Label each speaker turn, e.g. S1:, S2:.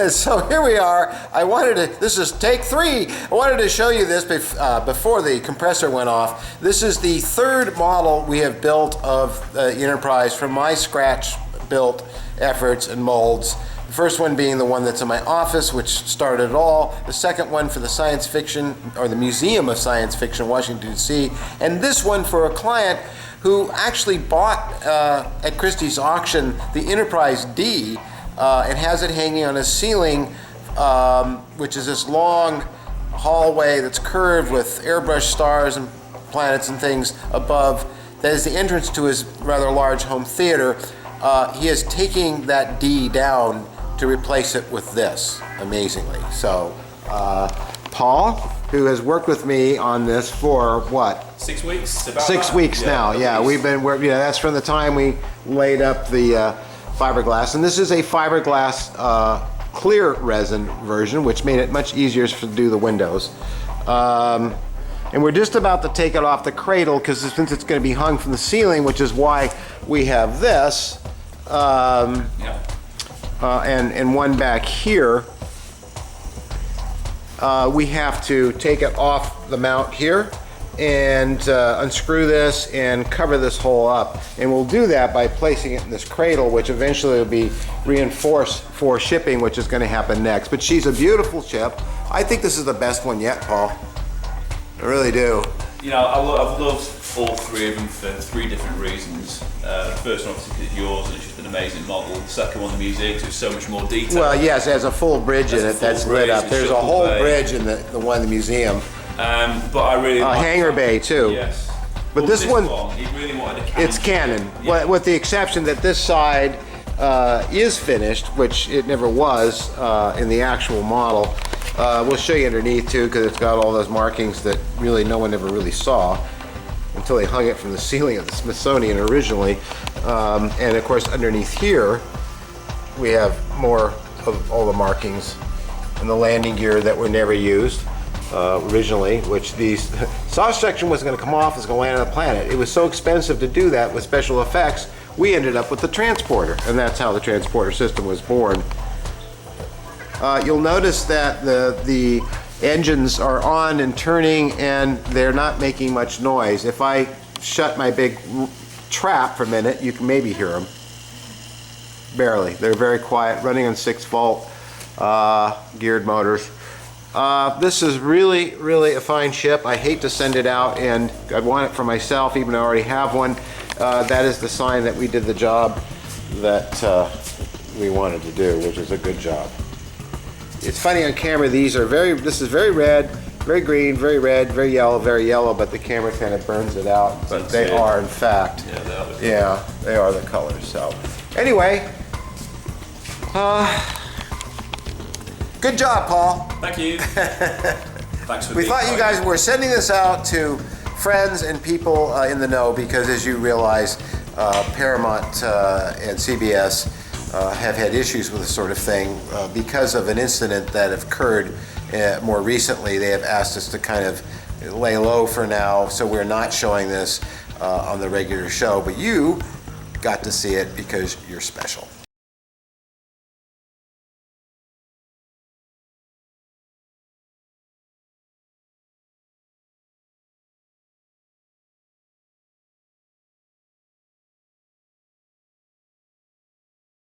S1: So here we are. This is take 3. I wanted to show you this before the compressor went off. This is the third model we have built of the Enterprise from my scratch built efforts and molds. The first one being the one that's in my office, which started it all. The second one for the Science Fiction, or the Museum of Science Fiction, Washington, D.C. And this one for a client who actually bought at Christie's auction the Enterprise D and has it hanging on his ceiling, which is this long hallway that's curved with airbrushed stars and planets and things above. That is the entrance to his rather large home theater. He is taking that D down to replace it with this, amazingly. So, Paul, who has worked with me on this for what?
S2: 6 weeks?
S1: About 6 weeks now, yeah. We've been, that's from the time we laid up the fiberglass. And this is a fiberglass clear resin version, which made it much easier to do the windows. And we're just about to take it off the cradle because since it's going to be hung from the ceiling, which is why we have this. And one back here, we have to take it off the mount here and unscrew this and cover this hole up. And we'll do that by placing it in this cradle, which eventually will be reinforced for shipping, which is going to happen next. But she's a beautiful ship. I think this is the best one yet, Paul. I really do.
S2: You know, I've loved all 3 of them for 3 different reasons. The first one, obviously, because it's yours and it's just an amazing model. The second one, the museum, because it's so much more detail.
S1: Well, yes, it has a full bridge in it that's lit up. There's a whole bridge in the one in the museum.
S2: But I really like
S1: hangar bay too.
S2: Yes.
S1: But this one,
S2: he really wanted a cannon.
S1: It's cannon,
S2: yeah.
S1: With the exception that this side is finished, which it never was in the actual model. We'll show you underneath too, because it's got all those markings that really no one ever really saw until they hung it from the ceiling at the Smithsonian originally. And of course underneath here we have more of all the markings and the landing gear that were never used originally, which these soft section was going to come off, was going to land on the planet. It was so expensive to do that with special effects, we ended up with the transporter, and that's how the transporter system was born. You'll notice that the engines are on and turning and they're not making much noise. If I shut my big trap for a minute, you can maybe hear them. Barely. They're very quiet, running on 6-volt geared motors. This is really, really a fine ship. I hate to send it out, and I want it for myself, even though I already have one. That is the sign that we did the job that we wanted to do, which is a good job. It's funny on camera, this is very red, very green, very red, very yellow, but the camera kind of burns it out. But they are, in fact, they are the colors. So, anyway, good job, Paul.
S2: Thank you. Thanks for
S1: We thought you guys were sending this out to friends and people in the know, because as you realize, Paramount and CBS have had issues with this sort of thing because of an incident that occurred more recently. They have asked us to kind of lay low for now, so we're not showing this on the regular show, but you got to see it because you're special.